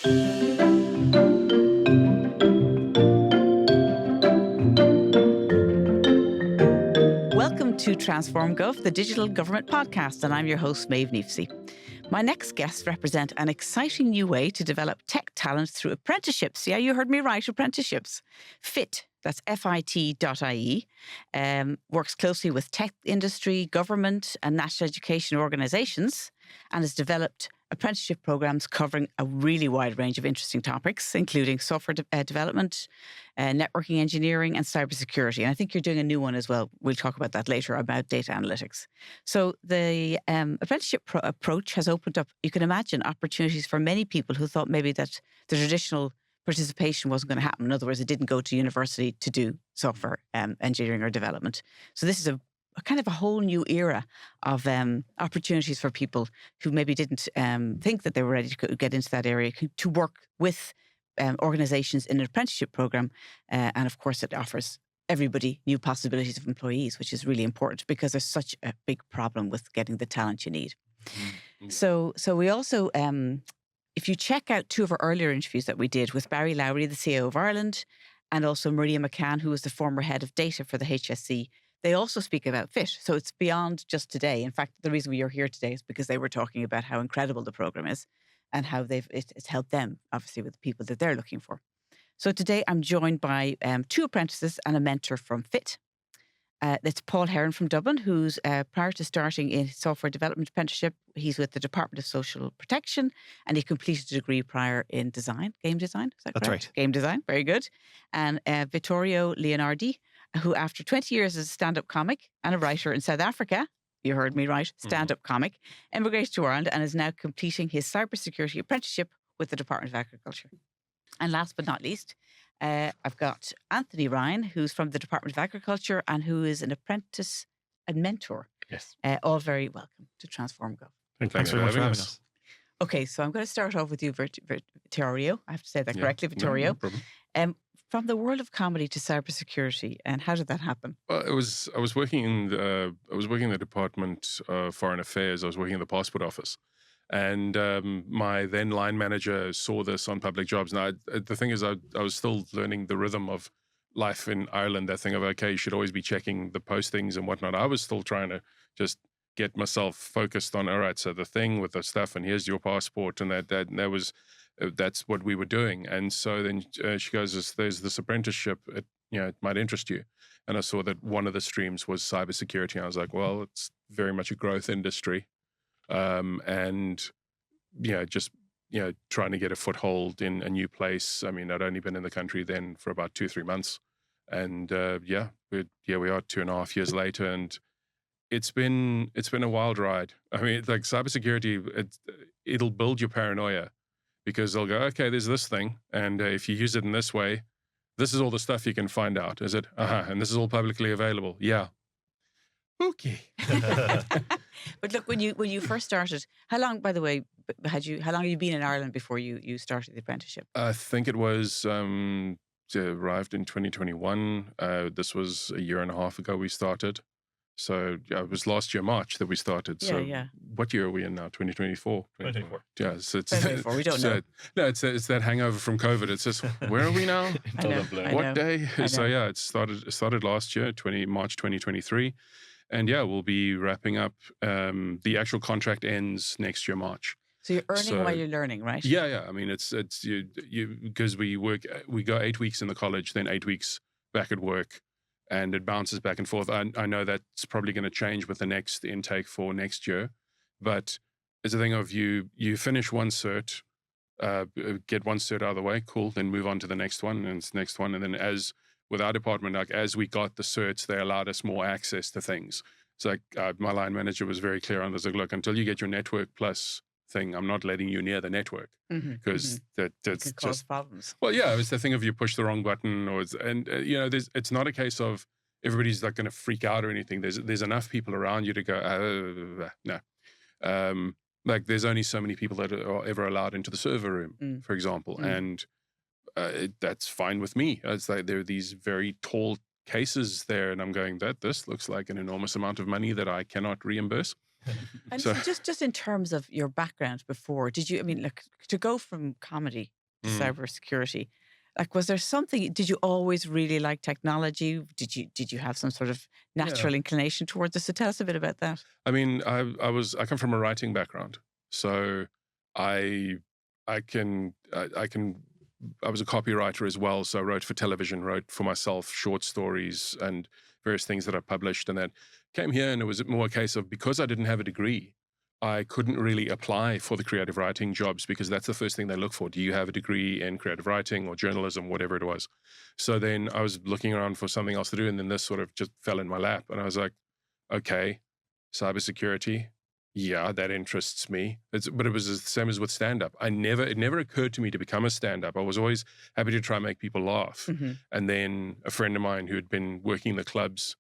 Welcome to Transform Gov, the digital government podcast, and I'm your host, Maeve Neefsey. My next guests represent an exciting new way to develop tech talent through apprenticeships. Yeah, you heard me right, apprenticeships. FIT, that's FIT.ie, works closely with tech industry, government and national education organisations and has developed apprenticeship programs covering a really wide range of interesting topics, including software development, networking engineering and cybersecurity. And I think you're doing a new one as well. We'll talk about that later, about data analytics. So the apprenticeship approach has opened up, you can imagine, opportunities for many people who thought maybe that the traditional participation wasn't going to happen. In other words, it didn't go to university to do software engineering or development. So this is a kind of a whole new era of opportunities for people who maybe didn't think that they were ready to get into that area, to work with organisations in an apprenticeship program. And of course, it offers everybody new possibilities of employees, which is really important because there's such a big problem with getting the talent you need. Mm-hmm. So we also, if you check out two of our earlier interviews that we did with Barry Lowry, the CEO of Ireland, and also Maria McCann, who was the former head of data for the HSC, they also speak about FIT. So it's beyond just today. In fact, the reason we are here today is because they were talking about how incredible the program is and how it's helped them, obviously, with the people that they're looking for. So today I'm joined by two apprentices and a mentor from FIT. It's Paul Heron from Dublin, who's prior to starting a software development apprenticeship, he's with the Department of Social Protection, and he completed a degree prior in design, game design. Is that correct? That's right. Game design, very good. And Vittorio Leonardi, who after 20 years as a stand-up comic and a writer in South Africa, you heard me right, stand-up comic, emigrated to Ireland and is now completing his cybersecurity apprenticeship with the Department of Agriculture. And last but not least, I've got Anthony Ryan, who's from the Department of Agriculture and who is an apprentice and mentor. Yes. All very welcome to Transform Gov. Thanks very much for having us. Okay, so I'm going to start off with you, Vittorio. I have to say that correctly, Vittorio. No problem. From the world of comedy to cybersecurity, and how did that happen? Well, I was working in the Department of Foreign Affairs. I was working in the passport office, and my then line manager saw this on public jobs. And the thing is, I was still learning the rhythm of life in Ireland. That thing of, okay, you should always be checking the postings and whatnot. I was still trying to just get myself focused on, all right, so the thing with the stuff, and here's your passport, and that was. That's what we were doing. And so then she goes, there's this apprenticeship, it might interest you. And I saw that one of the streams was cybersecurity. And I was like, well, it's very much a growth industry. And just trying to get a foothold in a new place. I mean, I'd only been in the country then for about 2-3 months. And we are 2.5 years later. And it's been a wild ride. I mean, like cybersecurity, it'll build your paranoia. Because they'll go, okay, there's this thing, and if you use it in this way, this is all the stuff you can find out. Is it? And this is all publicly available. Yeah. Okay. But look, when you first started, how long, by the way, how long have you been in Ireland before you started the apprenticeship? I think it was arrived in 2021. This was a year and a half ago we started. So it was last year, March, that we started. So what year are we in now? 2024? 2024. Yeah, so it's 2024. We don't know. No, it's that hangover from COVID. It's just, where are we now? What day? So it started last year, March 2023. And we'll be wrapping up. The actual contract ends next year, March. So you're earning while you're learning, right? Yeah. I mean, it's you because we go 8 weeks in the college, then 8 weeks back at work. And it bounces back and forth. I know that's probably going to change with the next intake for next year. But it's a thing of you finish one cert, get one cert out of the way, cool, then move on to the next one and it's the next one. And then with our department, like as we got the certs, they allowed us more access to things. So my line manager was very clear on this. Like, look, until you get your Network Plus thing, I'm not letting you near the network because that's could cause problems. Well, it's the thing of you push the wrong button, it's not a case of everybody's like going to freak out or anything. There's enough people around you to go, no. Like there's only so many people that are ever allowed into the server room, for example, and that's fine with me. It's like there are these very tall cases there, and I'm going, this looks like an enormous amount of money that I cannot reimburse. And So, so just in terms of your background before, did you, I mean, look, to go from comedy to mm, cybersecurity, like, was there something, did you always really like technology? Did you have some sort of yeah. natural inclination towards it? So tell us a bit about that. I mean, I come from a writing background, so I I was a copywriter as well. So I wrote for television, wrote for myself short stories and various things that I published, and then came here, and it was more a case of, because I didn't have a degree, I couldn't really apply for the creative writing jobs, because that's the first thing they look for. Do you have a degree in creative writing or journalism, whatever it was? So then I was looking around for something else to do, and then this sort of just fell in my lap, and I was like, okay, cybersecurity. Yeah, that interests me. But it was the same as with stand-up. It never occurred to me to become a stand-up. I was always happy to try and make people laugh. Hmm. And then a friend of mine who had been working the clubs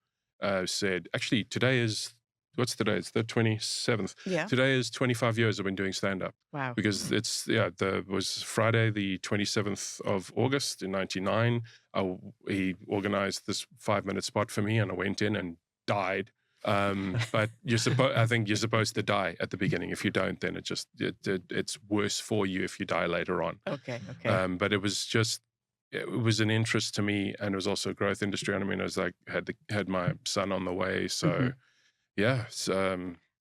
said, actually, today is, what's today? It's the 27th. Yeah. Today is 25 years I've been doing stand-up. Wow. Because was Friday, the 27th of August in 99. He organized this 5-minute spot for me, and I went in and died. But I think you're supposed to die at the beginning. If you don't, then it's worse for you if you die later on. Okay. Okay. But it was an interest to me, and it was also a growth industry. And I mean, I was like, had my son on the way, so Mhm. yeah,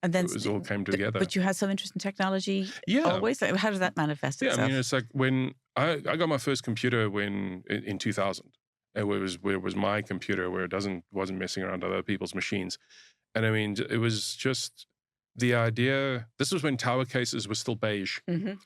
And then, it was all came together. but you had some interest in technology Yeah, always? Like, how does that manifest yeah. I itself? mean, it's like when I got my first computer in 2000. Where it was my computer, where it wasn't messing around other people's machines. And I mean, it was just the idea. This was when tower cases were still beige.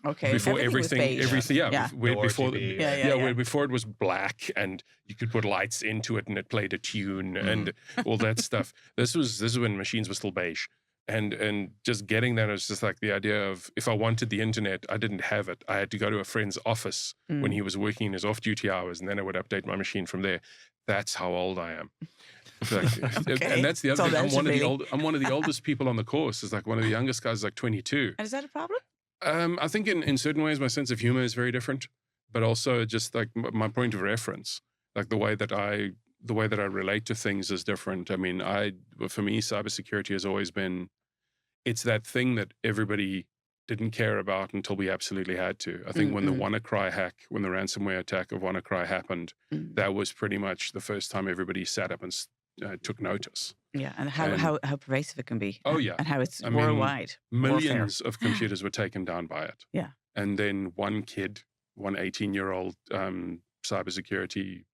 Okay. Before Everything was beige. everything, yeah, Yeah. before, RGB, Yeah. before it was black, and you could put lights into it, and it played a tune and all that stuff. This is when machines were still beige, and just getting that, was just like the idea of, if I wanted the internet, I didn't have it. I had to go to a friend's office when he was working in his off-duty hours, and then I would update my machine from there. That's how old I am. Okay. And that's the other It's thing. all relative, I'm one of the oldest people on the course. Is like one of the youngest guys is like 22. And is that a problem? I think in certain ways my sense of humor is very different, but also just like my point of reference, like the way that I relate to things is different. I mean, for me, cybersecurity has always been, it's that thing that everybody didn't care about until we absolutely had to. I think when the WannaCry hack, when the ransomware attack of WannaCry happened, that was pretty much the first time everybody sat up and took notice. Yeah, and how pervasive it can be. Oh, yeah. And how it's I mean, worldwide. Millions of computers were taken down by it. Yeah. And then one 18-year-old cybersecurity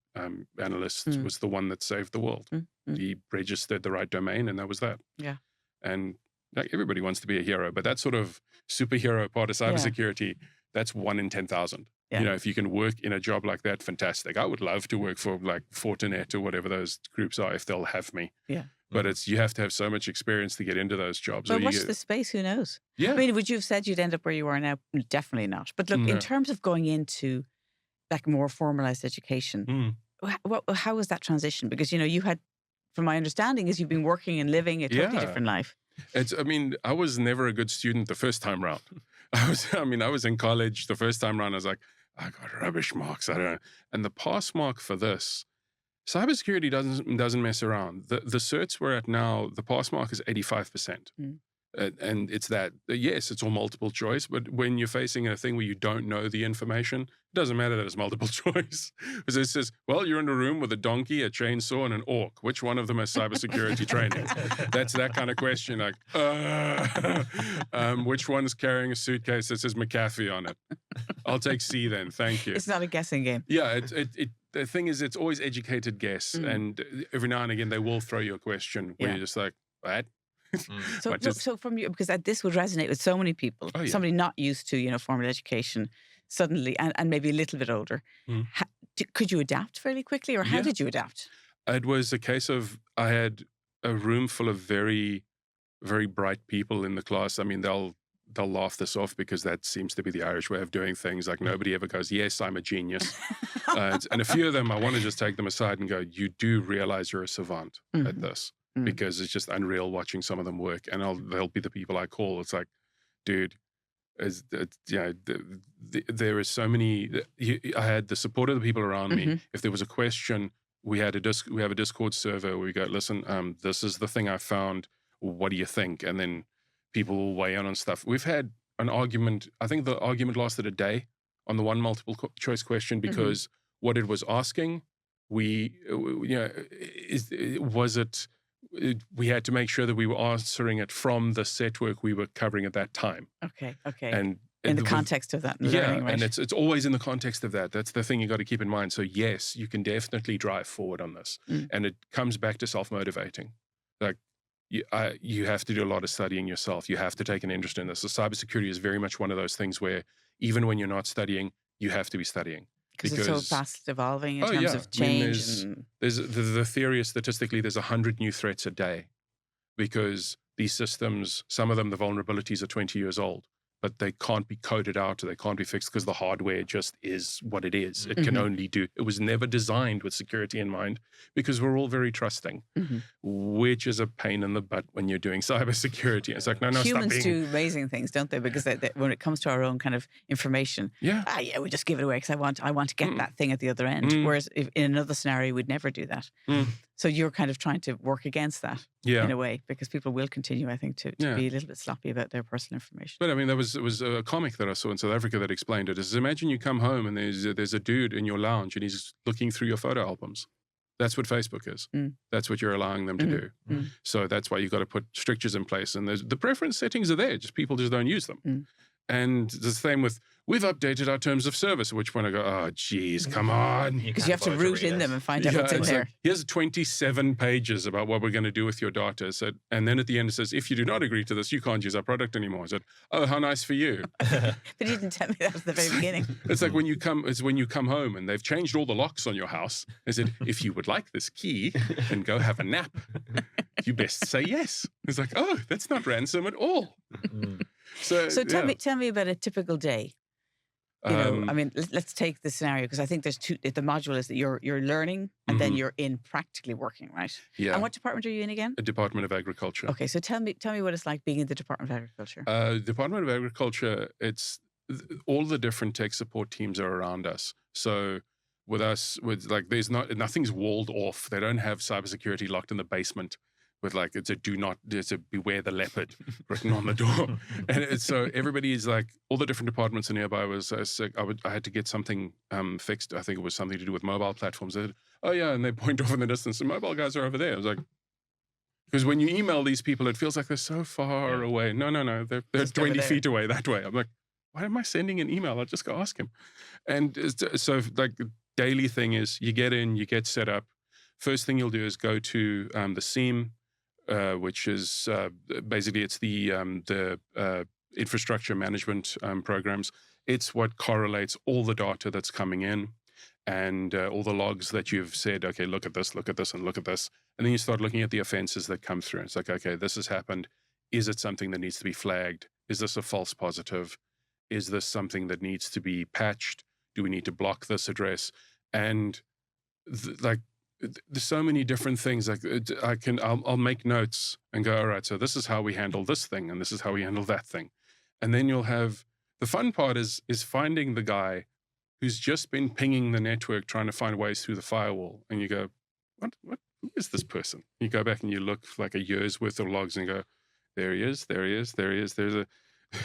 analyst was the one that saved the world. He registered the right domain, and that was that. Yeah. And like, everybody wants to be a hero, but that sort of superhero part of cybersecurity, that's 1 in 10,000. Yeah. You know, if you can work in a job like that, fantastic. I would love to work for like Fortinet or whatever those groups are, if they'll have me. Yeah. But you have to have so much experience to get into those jobs. But what's the space? Who knows? Yeah. I mean, would you have said you'd end up where you are now? Definitely not. But look, in terms of going into like more formalized education, how was that transition? Because, you know, you had, from my understanding, is you've been working and living a totally different life. I was never a good student the first time round. I was in college the first time round. I was like, I got rubbish marks. I don't know. And the pass mark for this, cybersecurity doesn't mess around. The certs we're at now, the pass mark is 85%. And it's that, yes, it's all multiple choice, but when you're facing a thing where you don't know the information, it doesn't matter that it's multiple choice. Because it says, well, you're in a room with a donkey, a chainsaw, and an orc. Which one of them has cybersecurity training? That's that kind of question, like, which one's carrying a suitcase that says McAfee on it? I'll take C then, thank you. It's not a guessing game. Yeah, the thing is, it's always educated guess. And every now and again, they will throw you a question where you're just like, what? So from you, because this would resonate with so many people, somebody not used to, you know, formal education, suddenly, and maybe a little bit older, could you adapt fairly quickly, or how did you adapt? It was a case of, I had a room full of very, very bright people in the class. I mean, they'll laugh this off because that seems to be the Irish way of doing things. Like, nobody ever goes, yes, I'm a genius. And a few of them, I want to just take them aside and go, you do realize you're a savant at this. Because it's just unreal watching some of them work, and they'll be the people I call. It's like, dude, there is so many. I had the support of the people around me. If there was a question, we have a Discord server where we go, listen, this is the thing I found. What do you think? And then people will weigh in on stuff. We've had an argument. I think the argument lasted a day on the one multiple choice question because what it was asking, we had to make sure that we were answering it from the set work we were covering at that time. Okay. And in the context of that learning, right? And it's always in the context of that. That's the thing you got to keep in mind. So yes, you can definitely drive forward on this. And it comes back to self-motivating. Like you have to do a lot of studying yourself. You have to take an interest in this. So cybersecurity is very much one of those things where even when you're not studying, you have to be studying. Because it's so fast evolving in terms of change. There's the theory is statistically there's 100 new threats a day because these systems, some of them, the vulnerabilities are 20 years old, but they can't be coded out or they can't be fixed because the hardware just is what it is. It can only do. It was never designed with security in mind because we're all very trusting, which is a pain in the butt when you're doing cybersecurity. It's like, no, humans do amazing things, don't they? Because when it comes to our own kind of information, we just give it away because I want to get that thing at the other end. Whereas if in another scenario, we'd never do that. So you're kind of trying to work against that in a way, because people will continue, I think, to be a little bit sloppy about their personal information. But I mean, it was a comic that I saw in South Africa that explained it. Is imagine you come home and there's a dude in your lounge and he's looking through your photo albums. That's what Facebook is. That's what you're allowing them to do. So that's why you've got to put strictures in place. And the preference settings are there, just people just don't use them. And the same with, we've updated our terms of service, at which point I go, oh, geez, come on. Because you have to root in them and find out what's in there. Like, here's 27 pages about what we're going to do with your data. So, and then at the end it says, if you do not agree to this, you can't use our product anymore. I said, oh, how nice for you. But you didn't tell me that at the very beginning. It's like when you come home and they've changed all the locks on your house. They said, if you would like this key and go have a nap, you best say yes. It's like, oh, that's not ransom at all. So tell me about a typical day. You know, I mean, let's take the scenario because I think there's two. The module is that you're learning and then you're in practically working, right? Yeah. And what department are you in again? The Department of Agriculture. Okay, so tell me what it's like being in the Department of Agriculture. Department of Agriculture, it's all the different tech support teams are around us. So with us, there's nothing's walled off. They don't have cybersecurity locked in the basement with it's a beware the leopard written on the door. And so everybody is like, all the different departments are nearby. I had to get something fixed. I think it was something to do with mobile platforms. They said, oh yeah, and they point off in the distance, the mobile guys are over there. I was like, because when you email these people, it feels like they're so far away. No, they're 20 feet away that way. I'm like, why am I sending an email? I'll just go ask him. And so the daily thing is you get in, you get set up. First thing you'll do is go to the SIEM, which is basically it's the infrastructure management programs. It's what correlates all the data that's coming in and all the logs that you've said, okay, look at this, and look at this. And then you start looking at the offenses that come through. It's like, okay, this has happened. Is it something that needs to be flagged? Is this a false positive? Is this something that needs to be patched? Do we need to block this address? And there's so many different things. I'll make notes and go, all right, so this is how we handle this thing and this is how we handle that thing. And then you'll have, the fun part is finding the guy who's just been pinging the network, trying to find ways through the firewall. And you go, who is this person? You go back and you look like a year's worth of logs and go, there he is.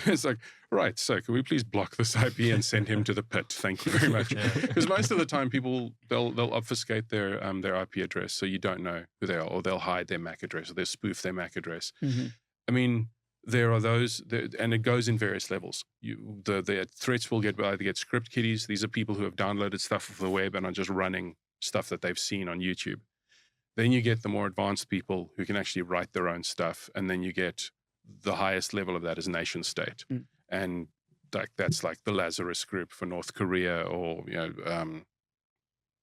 It's like, right, so can we please block this IP and send him to the pit? Thank you very much. Because most of the time people, they'll obfuscate their IP address so you don't know who they are, or they'll hide their MAC address, or they'll spoof their MAC address. I mean, there are those, and it goes in various levels. The threats will either get script kiddies. These are people who have downloaded stuff off the web and are just running stuff that they've seen on YouTube. Then you get the more advanced people who can actually write their own stuff, and then you get the highest level of that is nation state. And that's like the Lazarus group for North Korea, or,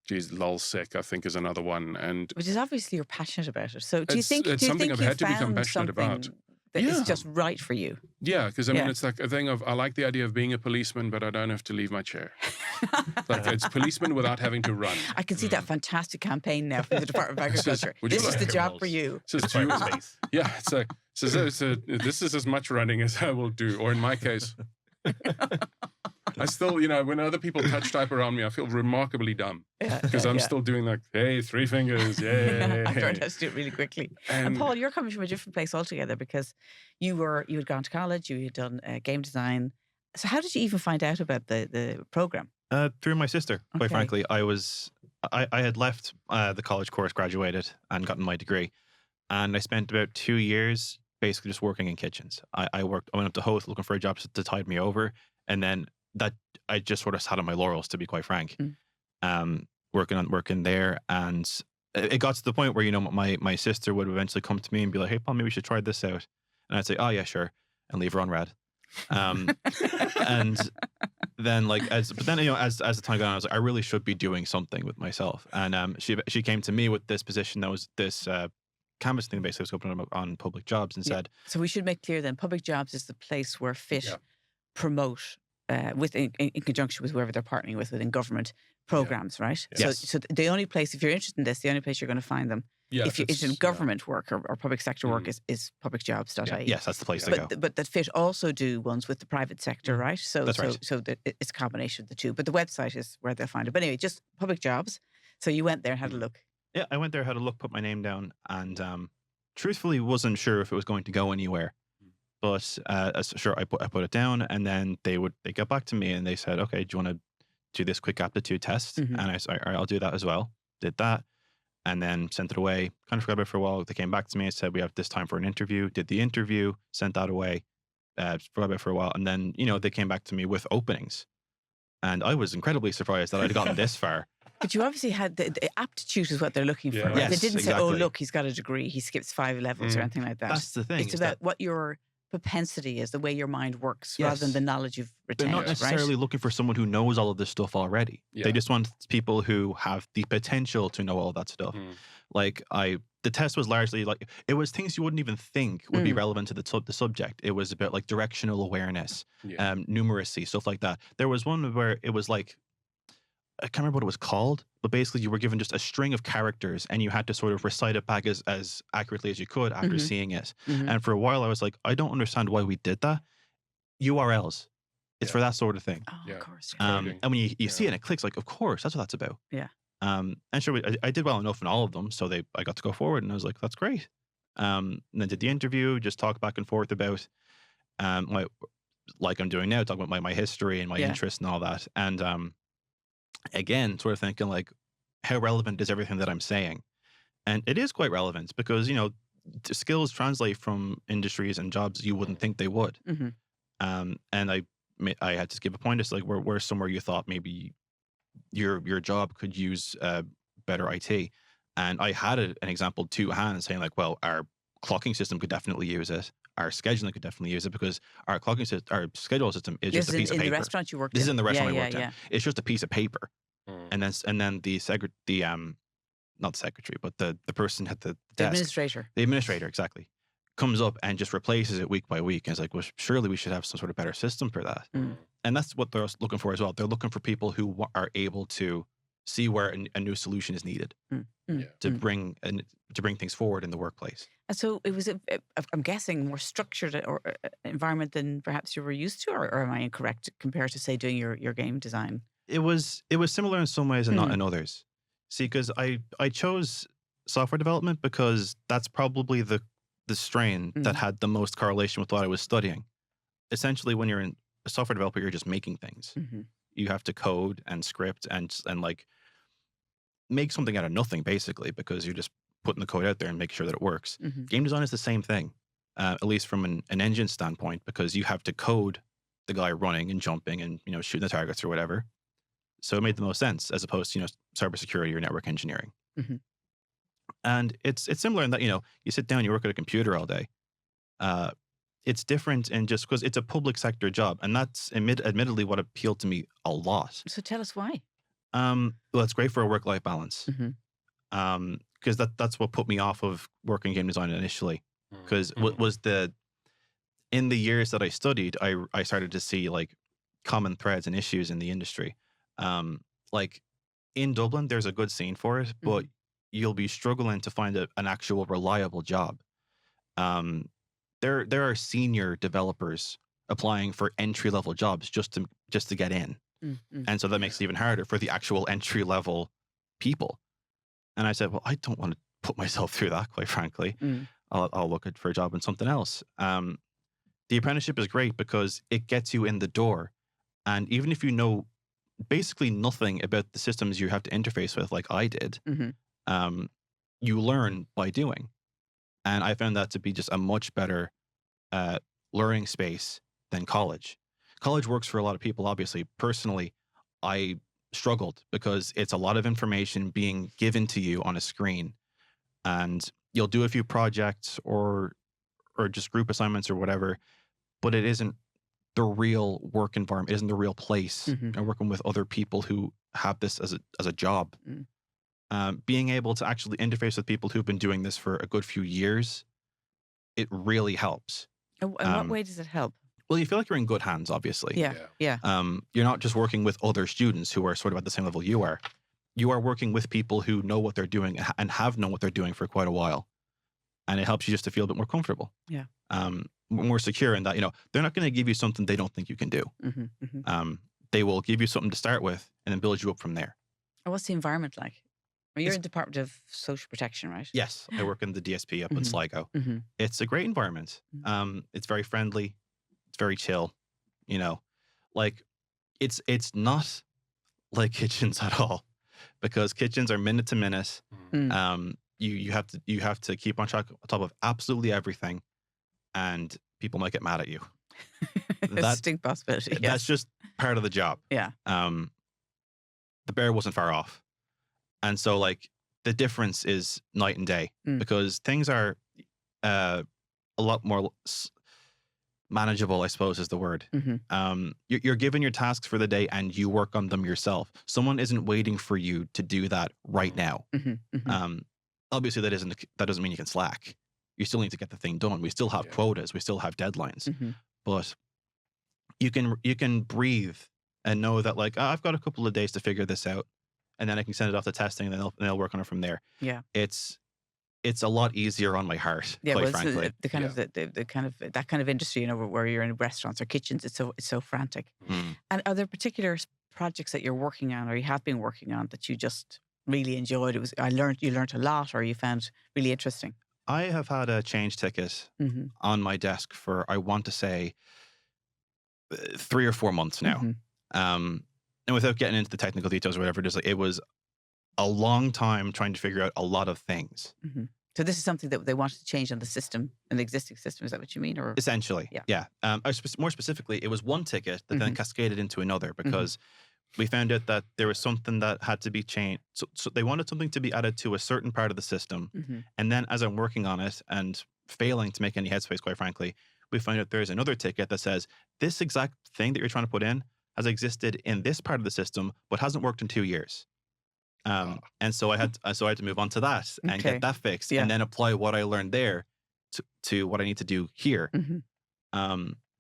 LulzSec, I think, is another one. And which is obviously you're passionate about it. So do you think it's something I've had to become passionate about? That is just right for you. Yeah, because I mean, it's like a thing of, I like the idea of being a policeman, but I don't have to leave my chair. It's policeman without having to run. I can see that fantastic campaign now from the Department of Agriculture. This is the job for you. Yeah, this is as much running as I will do. Or in my case, I still, when other people touch type around me, I feel remarkably dumb because I'm still doing like, hey, 3 fingers, yay. I learned how to do it really quickly. And Paul, you're coming from a different place altogether because you had gone to college, you had done game design. So how did you even find out about the program? Through my sister, quite Okay. frankly. I had left the college course, graduated, and gotten my degree. And I spent about 2 years basically just working in kitchens. I went up to Hoth looking for a job to tide me over. And then that I just sort of sat on my laurels, to be quite frank. Working there. And it got to the point where, my sister would eventually come to me and be like, hey, Paul, maybe we should try this out. And I'd say, oh, yeah, sure. And leave her on red. And then as the time went on, I was like, I really should be doing something with myself. And she came to me with this position that was this canvas thing basically was open on public jobs and said. So we should make clear then, public jobs is the place where FIT promote in conjunction with whoever they're partnering with within government programs, right? Yes. So the only place, if you're interested in this, the only place you're going to find them, if you're interested in government work or public sector work, is publicjobs.ie. Yes, that's the place to go. But that FIT also do ones with the private sector, right? So that's right. So it's a combination of the two. But the website is where they'll find it. But anyway, just public jobs. So you went there and had a look. Yeah, I went there, had a look, put my name down, and truthfully wasn't sure if it was going to go anywhere. But sure, I put it down, and then they got back to me and they said, okay, do you want to do this quick aptitude test? And I said, all right, I'll do that as well. Did that, and then sent it away. Kind of forgot about it for a while. They came back to me and said, we have this time for an interview. Did the interview, sent that away. Forgot about it for a while, and then they came back to me with openings, and I was incredibly surprised that I'd gotten this far. But you obviously had the aptitude is what they're looking for. Right? Yes, they didn't say, exactly. oh, look, he's got a degree, he skips 5 levels or anything like that. That's the thing. It's about what your propensity is, the way your mind works, rather than the knowledge you've retained. They're not necessarily looking for someone who knows all of this stuff already. Yeah. They just want people who have the potential to know all that stuff. The test was largely it was things you wouldn't even think would be relevant to the subject. It was about directional awareness, numeracy, stuff like that. There was one where it was I can't remember what it was called, but basically you were given just a string of characters and you had to sort of recite it back as accurately as you could after seeing it. And for a while I was like, I don't understand why we did that. URLs. It's for that sort of thing. Oh, of course. And when you see it and it clicks, of course, that's what that's about. Yeah. And sure, I did well enough in all of them, so I got to go forward, and I was like, that's great. And then did the interview, just talk back and forth about like I'm doing now, talking about my history and my interests and all that. And again, sort of thinking how relevant is everything that I'm saying? And it is quite relevant because, skills translate from industries and jobs you wouldn't think they would. And I had to give a point. It's where's somewhere you thought maybe your job could use better IT. And I had an example to hand saying well, our clocking system could definitely use it. Our scheduling could definitely use it because our clocking system, our schedule system is just a piece of paper. In the restaurant you worked This is in the restaurant I yeah, worked in. It's just a piece of paper. And then not the secretary, but the person at the desk. The administrator, exactly. Comes up and just replaces it week by week. And it's well, surely we should have some sort of better system for that. And that's what they're looking for as well. They're looking for people who are able to see where a new solution is needed to bring things forward in the workplace. And so it was, I'm guessing, more structured or environment than perhaps you were used to, or am I incorrect compared to, say, doing your game design? It was similar in some ways and not in others. See, because I chose software development because that's probably the strain that had the most correlation with what I was studying. Essentially, when you're a software developer, you're just making things. You have to code and script and make something out of nothing, basically, because you're just putting the code out there and making sure that it works. Game design is the same thing, at least from an engine standpoint, because you have to code the guy running and jumping and shooting the targets or whatever. So it made the most sense as opposed to cybersecurity or network engineering. And it's similar in that you sit down, you work at a computer all day. It's different in just because it's a public sector job, and that's admittedly what appealed to me a lot. So tell us why. Well, it's great for a work-life balance. Because that's what put me off of working game design initially. Because in the years that I studied, I started to see common threads and issues in the industry. In Dublin, there's a good scene for it, but you'll be struggling to find an actual reliable job. There are senior developers applying for entry level jobs just to get in. And so that makes it even harder for the actual entry level people. And I said, well, I don't want to put myself through that, quite frankly. I'll look for a job in something else. The apprenticeship is great because it gets you in the door. And even if you know basically nothing about the systems you have to interface with, like I did, you learn by doing. And I found that to be just a much better learning space than college. College works for a lot of people, obviously. Personally, I struggled because it's a lot of information being given to you on a screen. And you'll do a few projects or just group assignments or whatever, but it isn't the real work environment. It isn't the real place. And working with other people who have this as a job. Being able to actually interface with people who've been doing this for a good few years, it really helps. And what way does it help? Well, you feel like you're in good hands, obviously. Yeah. You're not just working with other students who are sort of at the same level you are. You are working with people who know what they're doing and have known what they're doing for quite a while. And it helps you just to feel a bit more comfortable. Yeah. More secure in that, they're not going to give you something they don't think you can do. They will give you something to start with and then build you up from there. And what's the environment like? Well, you're in the Department of Social Protection, right? Yes. I work in the DSP up in Sligo. It's a great environment. It's very friendly. It's very chill. Like it's not like kitchens at all, because kitchens are minute to minute. You have to keep on top of absolutely everything, and people might get mad at you. Distinct possibility. Yes. That's just part of the job. Yeah. The bear wasn't far off, and so like the difference is night and day, because things are a lot more manageable, I suppose is the word. You're given your tasks for the day and you work on them yourself. Someone isn't waiting for you to do that right now. Obviously, that doesn't mean you can slack. You still need to get the thing done. We still have quotas. We still have deadlines. But you can breathe and know that, like, I've got a couple of days to figure this out, and then I can send it off to testing, and then they'll work on it from there. Yeah, it's a lot easier on my heart. Yeah, quite well, frankly. the kind of that kind of industry, where you're in restaurants or kitchens, it's so frantic. And are there particular projects that you're working on, or you have been working on, that you just really enjoyed? You learned a lot, or you found really interesting? I have had a change ticket on my desk for, I want to say, 3 or 4 months now. And without getting into the technical details or whatever, it was a long time trying to figure out a lot of things. So this is something that they wanted to change on the system, an existing system. Is that what you mean? Or essentially, yeah. More specifically, it was one ticket that then cascaded into another, because we found out that there was something that had to be changed. So they wanted something to be added to a certain part of the system. And then as I'm working on it and failing to make any headspace, quite frankly, we find out there's another ticket that says this exact thing that you're trying to put in has existed in this part of the system, but hasn't worked in 2 years. And so I had to move on to that and get that fixed, and then apply what I learned there to what I need to do here.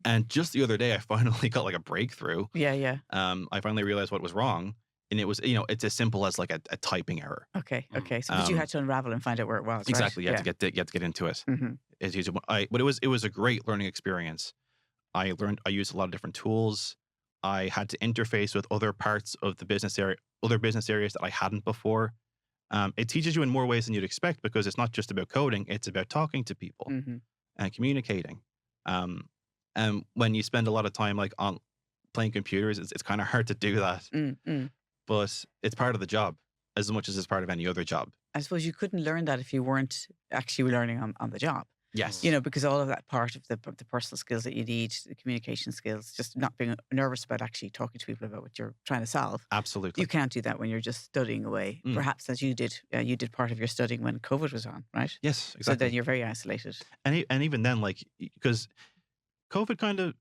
And just the other day, I finally got like a breakthrough. I finally realized what was wrong, and it was, it's as simple as like a typing error. Okay. So but you had to unravel and find out where it was. Exactly. Right? You have to get into it. But it was a great learning experience. I used a lot of different tools. I had to interface with other parts of the business area, other business areas that I hadn't before. It teaches you in more ways than you'd expect, because it's not just about coding; it's about talking to people and communicating. And when you spend a lot of time like on playing computers, it's kind of hard to do that. But it's part of the job as much as it's part of any other job. I suppose you couldn't learn that if you weren't actually learning on the job. Yes. Because all of that part of the personal skills that you need, the communication skills, just not being nervous about actually talking to people about what you're trying to solve. Absolutely. You can't do that when you're just studying away. Perhaps as you did. You did part of your studying when COVID was on, right? Yes, exactly. So then you're very isolated. And even then, like, because COVID kind of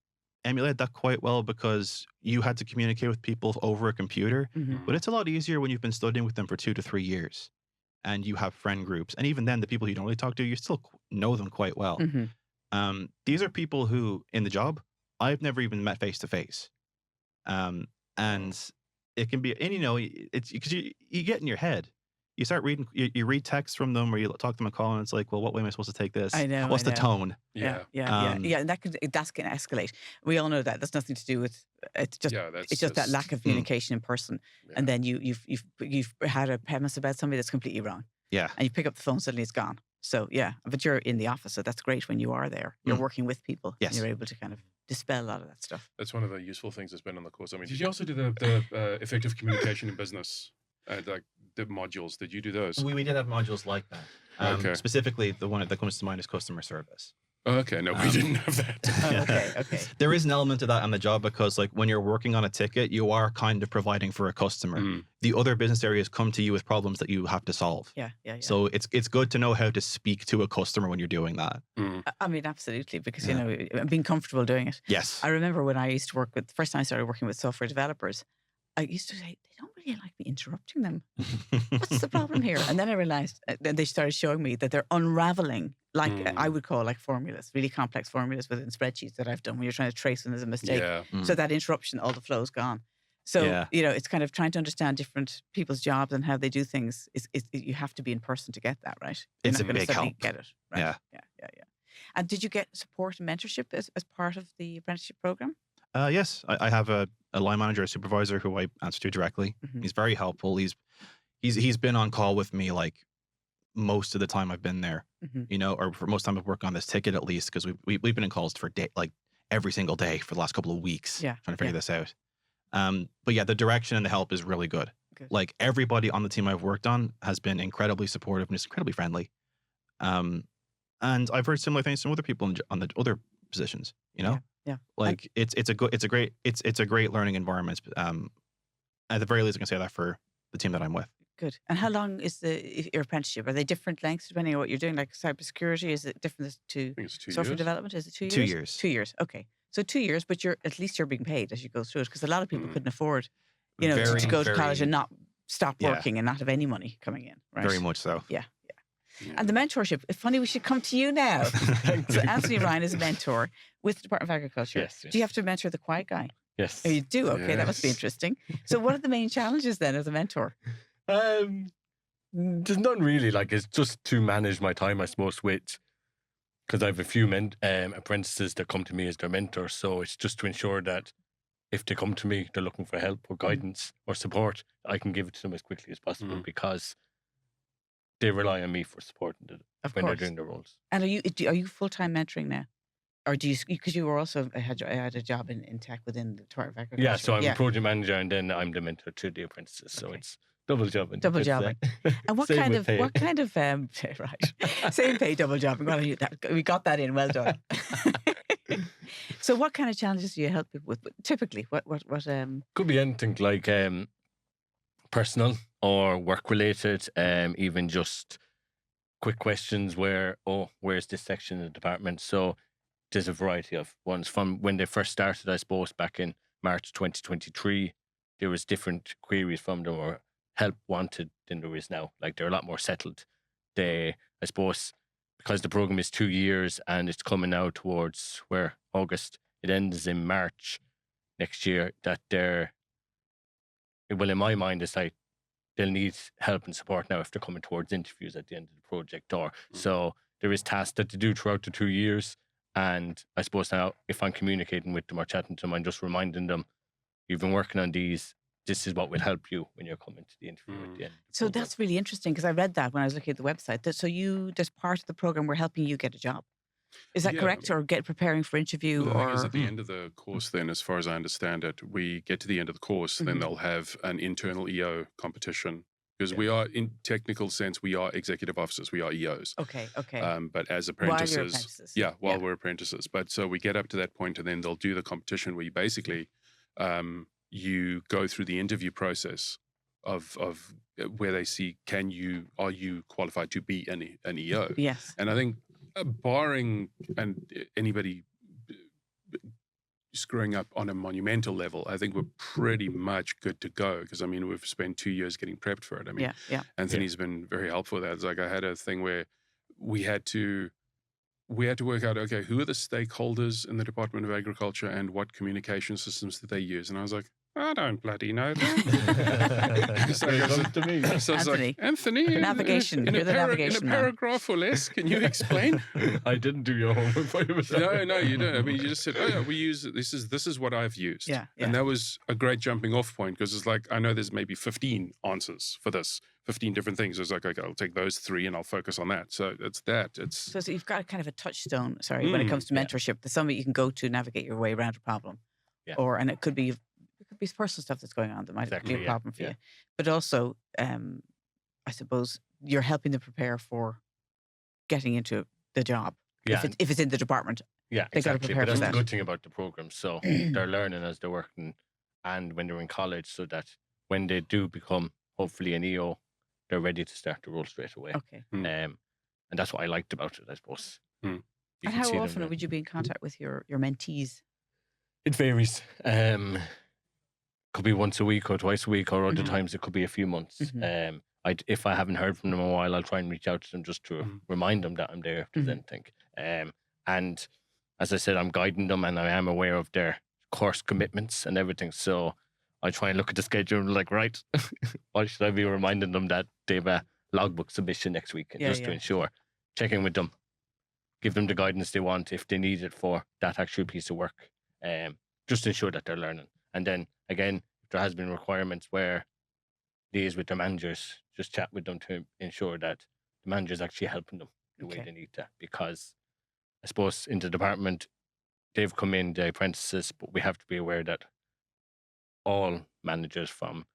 emulated that quite well, because you had to communicate with people over a computer. But it's a lot easier when you've been studying with them for 2 to 3 years. And you have friend groups. And even then, the people you don't really talk to, you still know them quite well. These are people who, in the job, I've never even met face to face. And it can be, and it's because you get in your head. you start reading, you read text from them, or you talk to them a call, and it's like, well, what way am I supposed to take this? I know. What's I the know. tone? Yeah. And that's going to escalate. We all know that. That's nothing to do with. It's just that lack of communication in person, and then you've had a premise about somebody that's completely wrong. Yeah. And you pick up the phone, suddenly it's gone. So yeah, but you're in the office, so that's great when you are there. You're working with people. Yes. And you're able to kind of dispel a lot of that stuff. That's one of the useful things that's been on the course. I mean, did you also do the effective communication in business, like the modules? Did you do those? We did have modules like that. Okay. Specifically, the one that comes to mind is customer service. Okay, no, we didn't have that. Okay. There is an element of that on the job because, like, when you're working on a ticket, you are kind of providing for a customer. The other business areas come to you with problems that you have to solve. Yeah. So it's good to know how to speak to a customer when you're doing that. I mean, absolutely, because you know, being comfortable doing it. Yes. I remember when I used to work with the first time I started working with software developers, I used to say, they don't really like me interrupting them. What's the problem here? And then I realized, then they started showing me that they're unraveling, like I would call like formulas, really complex formulas within spreadsheets that I've done when you're trying to trace when there's a mistake. Yeah. So that interruption, all the flow's gone. So, you know, it's kind of trying to understand different people's jobs and how they do things. You have to be in person to get that, right? You're It's not a gonna big suddenly help. Get it, right? Yeah. And did you get support and mentorship as part of the apprenticeship program? Yes, I have a line manager, a supervisor who I answer to directly. He's very helpful. He's been on call with me like most of the time I've been there, you know, or for most time I've worked on this ticket at least, because we've been in calls for like every single day for the last couple of weeks trying to figure this out. But yeah, the direction and the help is really good. Like everybody on the team I've worked on has been incredibly supportive and just incredibly friendly. And I've heard similar things from other people on the other positions, you know? Like it's a great learning environment. At the very least, I can say that for the team that I'm with. Good. And how long is your apprenticeship? Are they different lengths depending on what you're doing? Like cybersecurity, is it different to I think it's 2 software years. development? Is it 2 years? 2 years. 2 years. Okay. So 2 years, but at least you're being paid as you go through it, because a lot of people couldn't afford, you know, to go to college and not stop working and not have any money coming in. Right? Very much so. Yeah. And the mentorship, it's funny, we should come to you now. So Anthony Ryan is a mentor with the Department of Agriculture. Yes. Do you have to mentor the quiet guy? Yes. Oh, you do? Okay, that must be interesting. So what are the main challenges then as a mentor? There's none really. Like, it's just to manage my time, I suppose, because I have a few apprentices that come to me as their mentors. So it's just to ensure that if they come to me, they're looking for help or guidance or support, I can give it to them as quickly as possible because they rely on me for support when they're doing their roles. And are you full-time mentoring now? Or do you, because you were also had a job in tech within the Department of Agriculture? Yeah, so I'm a project manager and then I'm the mentor to the apprentices. So it's double jobbing. Double jobbing. And what kind of right? Same pay, double jobbing. Well, we got that in. Well done. So, what kind of challenges do you help people with? Typically, what could be anything like personal or work related, even just quick questions where's this section of the department? So there's a variety of ones from when they first started, I suppose, back in March 2023. There was different queries from them or help wanted than there is now. Like, they're a lot more settled. I suppose, because the program is 2 years and it's coming now towards August, it ends in March next year, that in my mind, it's like they'll need help and support now if they're coming towards interviews at the end of the project. So there is tasks that they do throughout the 2 years. And I suppose now, if I'm communicating with them or chatting to them, I'm just reminding them, you've been working on these. This is what will help you when you're coming to the interview at the end. So that's really interesting, because I read that when I was looking at the website. So as part of the program, we're helping you get a job. Is that correct? Or preparing for interview? The thing is, at the end of the course, then, as far as I understand it, we get to the end of the course, then they'll have an internal EO competition. Because we are, in technical sense, we are executive officers, we are EOs. Okay. But as apprentices, while you're apprentices. While we're apprentices. But so we get up to that point, and then they'll do the competition where you basically you go through the interview process of where they see, are you qualified to be an EO? Yes. And I think barring anybody screwing up on a monumental level, I think we're pretty much good to go, because I mean, we've spent 2 years getting prepped for it. I mean, Anthony's been very helpful with that. It's like, I had a thing where we had to work out, okay, who are the stakeholders in the Department of Agriculture and what communication systems do they use? And I was like, I don't bloody know that. So Here I it was comes to me. so I was Anthony. like, Anthony, Navigation. in You're the navigation a man. paragraph or less, can you explain? I didn't do your homework for you. No, you don't. I mean, you just said, "Oh yeah, we use this is what I've used." Yeah. And that was a great jumping off point because it's like I know there's maybe 15 answers for this, 15 different things. It's like, okay, I'll take those 3 and I'll focus on that. So it's that. It's So you've got kind of a touchstone, when it comes to mentorship. There's somebody you can go to navigate your way around a problem. Yeah. And it could be personal stuff that's going on that might be a problem for you. But also, I suppose you're helping them prepare for getting into the job. Yeah. If it's in the department. Yeah, They gotta exactly. prepare But for that's the that. good thing about the program. So they're learning as they're working and when they're in college, so that when they do become hopefully an EO, they're ready to start the role straight away. Okay. And that's what I liked about it, I suppose. Mm. And how often would you be in contact with your mentees? It varies. Could be once a week or twice a week, or other times it could be a few months. If I haven't heard from them in a while, I'll try and reach out to them just to remind them that I'm there if there's anything. And as I said, I'm guiding them and I am aware of their course commitments and everything. So I try and look at the schedule and like, right, why should I be reminding them that they have a logbook submission next week? And to ensure, checking with them, give them the guidance they want if they need it for that actual piece of work. Just to ensure that they're learning. And then again, if there has been requirements where liaise with their managers, just chat with them to ensure that the manager's actually helping them the way they need to. Because I suppose in the department, they've come in, the apprentices, but we have to be aware that all managers from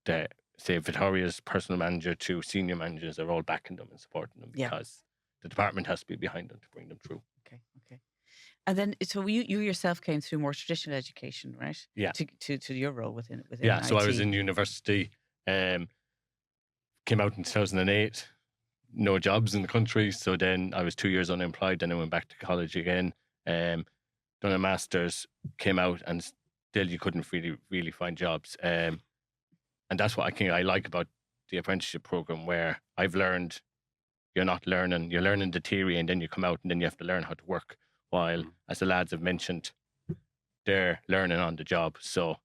the, say, Victoria's personal manager to senior managers are all backing them and supporting them because the department has to be behind them to bring them through. Okay. And then, so you yourself came through more traditional education, right? Yeah. To your role within Yeah, IT. so I was in university, came out in 2008, no jobs in the country. So then I was 2 years unemployed. Then I went back to college again, done a master's, came out, and still you couldn't really find jobs. And that's what I like about the apprenticeship program, where I've learned you're learning the theory and then you come out and then you have to learn how to work. While, as the lads have mentioned, they're learning on the job. So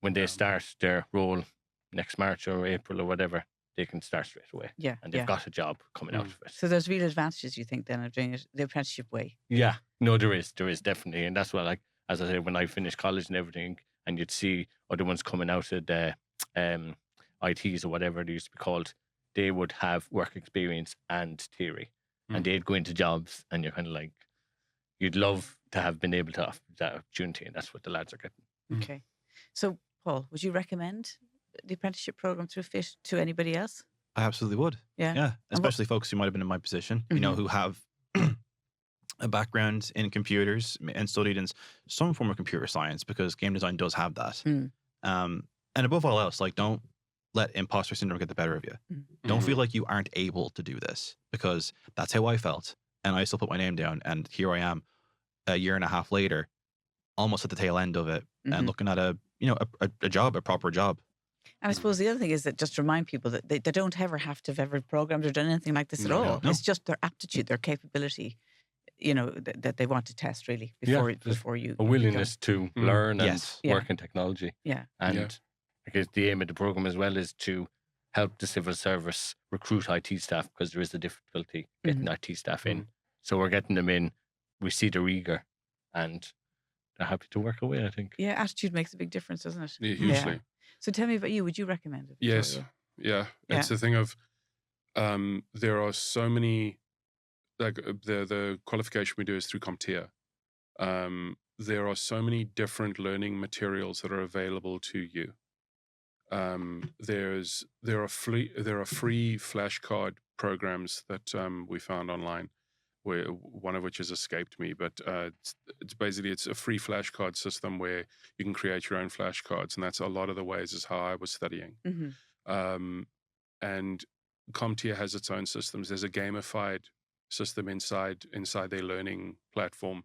when they start their role next March or April or whatever, they can start straight away. Yeah. And they've got a job coming out of it. So there's real advantages, you think, then, of doing it the apprenticeship way? Yeah. No, there is definitely. And that's what, like, as I said, when I finished college and everything, and you'd see other ones coming out of the ITs or whatever they used to be called, they would have work experience and theory. And they'd go into jobs and you're kind of like, you'd love to have been able to have that opportunity, and that's what the lads are getting. Okay. So, Paul, would you recommend the apprenticeship program to fit to anybody else? I absolutely would. Yeah. Especially folks who might have been in my position, you know, who have a background in computers and studied in some form of computer science, because game design does have that. And above all else, like, don't let imposter syndrome get the better of you. Don't feel like you aren't able to do this, because that's how I felt. And I still put my name down, and here I am a year and a half later, almost at the tail end of it, and looking at a proper job. And I suppose the other thing is that just to remind people that they don't ever have to have ever programmed or done anything like this at all. No. It's just their aptitude, their capability, you know, that they want to test really before you. A willingness to learn and Yes. work in technology. Yeah. And I guess the aim of the program as well is to help the civil service recruit IT staff, because there is a difficulty getting IT staff in. So we're getting them in. We see they're eager and they're happy to work away, I think. Yeah, attitude makes a big difference, doesn't it? Yeah, hugely. So tell me about you. Would you recommend it? Yes. Victoria? Yeah. It's the thing of there are so many, like the qualification we do is through CompTIA. There are so many different learning materials that are available to you. There are free flashcard programs that we found online, where one of which has escaped me, but it's basically a free flashcard system where you can create your own flashcards, and that's a lot of the ways is how I was studying. And CompTIA has its own systems. There's a gamified system inside their learning platform.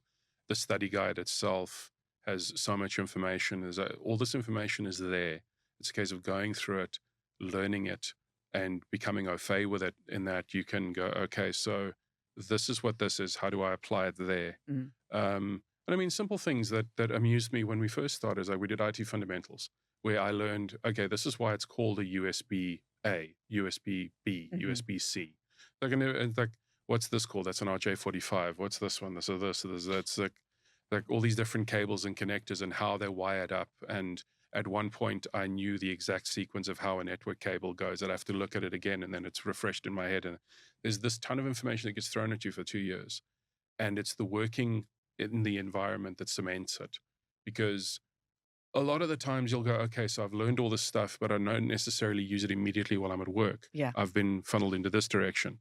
The study guide itself has so much information. All this information is there. It's a case of going through it, learning it, and becoming au fait with it, in that you can go, okay, so this is what this is. How do I apply it there? And I mean, simple things that amused me when we first started is like we did IT fundamentals, where I learned, okay, this is why it's called a USB-A, USB-B, USB-C. Like, and it's like, what's this called? That's an RJ45. What's this one? This or this or this. That's like all these different cables and connectors and how they're wired up. And at one point, I knew the exact sequence of how a network cable goes. I'd have to look at it again, and then it's refreshed in my head. And there's this ton of information that gets thrown at you for 2 years. And it's the working in the environment that cements it. Because a lot of the times you'll go, okay, so I've learned all this stuff, but I don't necessarily use it immediately while I'm at work. Yeah. I've been funneled into this direction.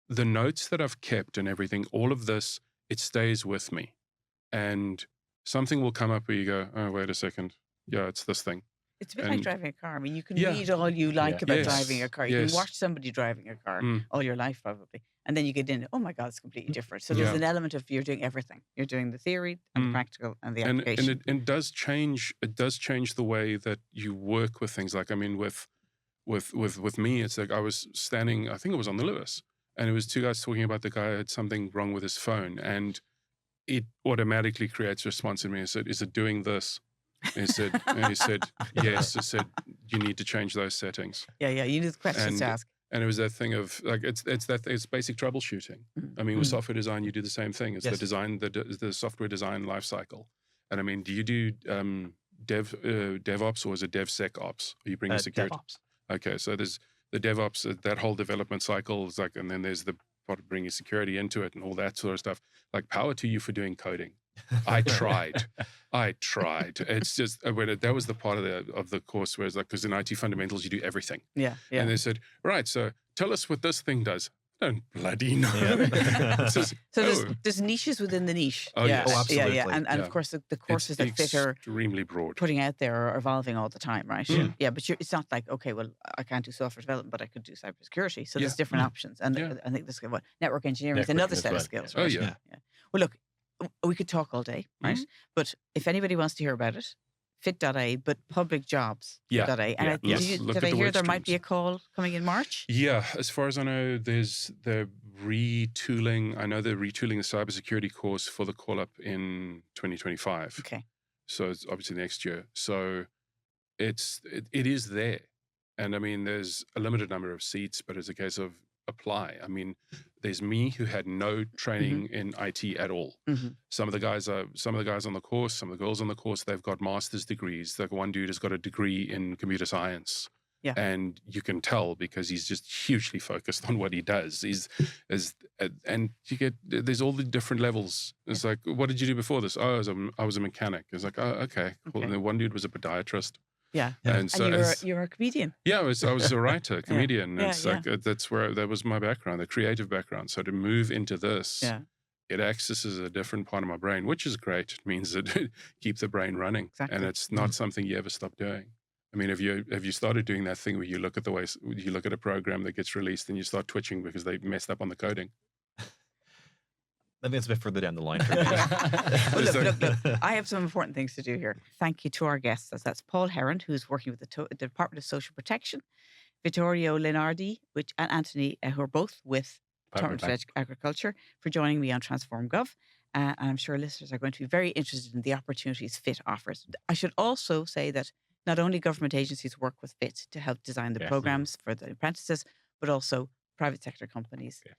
The notes that I've kept and everything, all of this, it stays with me. And something will come up where you go, oh, wait a second. Yeah, it's this thing. It's a bit like driving a car. I mean, you can Yeah. read all you like about Yes. driving a car. You Yes. can watch somebody driving a car Mm. all your life, probably. And then you get in, oh my God, it's completely different. So there's Yeah. an element of you're doing everything. You're doing the theory and the Mm. practical and the And application. it does change. It does change the way that you work with things. Like, I mean, with me, it's like I was standing. I think it was on the Lewis, and it was two guys talking about the guy had something wrong with his phone, and it automatically creates a response in me. I said, "Is it doing this?" And he said, "Yes." I said, "You need to change those settings." Yeah. You need the questions to ask. And it was that thing of like it's basic troubleshooting. I mean, with software design, you do the same thing. It's the Yes. design, the software design life cycle. And I mean, do you do DevOps or is it DevSecOps? Are you bringing security? DevOps. Okay, so there's the DevOps, that whole development cycle is like, and then there's the part of bringing security into it and all that sort of stuff. Like, power to you for doing coding. I tried. It's just that was the part of the course where it's like, because in IT fundamentals you do everything. Yeah. And they said, right, so tell us what this thing does. I don't bloody know. Yeah. It's just, So there's niches within the niche. Oh, yeah. yes. Oh, absolutely. Yeah. And Yeah. of course, the it's courses that fit are extremely broad. putting out there are evolving all the time, right? Mm. Yeah, but it's not like, okay, well, I can't do software development, but I could do cybersecurity. So there's Yeah. different options. And Yeah. I think this network engineering is Networking another as set well, of skills, yeah. Oh, right? yeah. Well, look, we could talk all day, right? But if anybody wants to hear about it, fit.a, but publicjobs.a. Yeah. And Yeah. did Look I at the hear work there might be a streams. call coming in March? Yeah, as far as I know, they're retooling. I know they're retooling the cybersecurity course for the call up in 2025. Okay. So it's obviously next year. So it is there. And I mean, there's a limited number of seats, but it's a case of apply. I mean, there's me who had no training in IT at all. Mhm. Some of the guys on the course, some of the girls on the course, they've got master's degrees. Like one dude has got a degree in computer science. Yeah. And you can tell because he's just hugely focused on what he does. And you get, there's all the different levels. It's like, what did you do before this? Oh, I was a mechanic. It's like, oh, okay, cool. Okay. And then one dude was a podiatrist. Yeah. Yeah. And so And you're a comedian. yeah, I was a writer, comedian. Yeah, It's like that was my background, the creative background. So to move into this, Yeah. it accesses a different part of my brain, which is great. It means that it keeps the brain running, Exactly. and it's not something you ever stop doing. I mean, have you started doing that thing where you look at the way you look at a program that gets released and you start twitching because they messed up on the coding? I think it's a bit further down the line for me. Well, Is look, there- I have some important things to do here. Thank you to our guests. That's Paul Herron, who's working with the Department of Social Protection, Vittorio Lenardi, and Anthony, who are both with Department of Agriculture, for joining me on Transform Gov. And I'm sure listeners are going to be very interested in the opportunities FIT offers. I should also say that not only government agencies work with FIT to help design the Yes. programs for the apprentices, but also private sector companies. Yeah.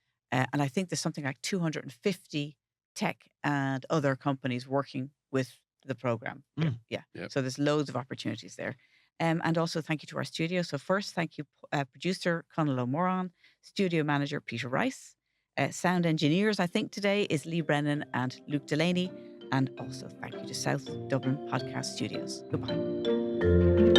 And I think there's something like 250 tech and other companies working with the program. Mm. Yeah. Yep. So there's loads of opportunities there. And also thank you to our studio. So first, thank you, producer Conal O'Moran, studio manager Peter Rice, sound engineers, I think today is Lee Brennan and Luke Delaney. And also thank you to South Dublin Podcast Studios. Goodbye.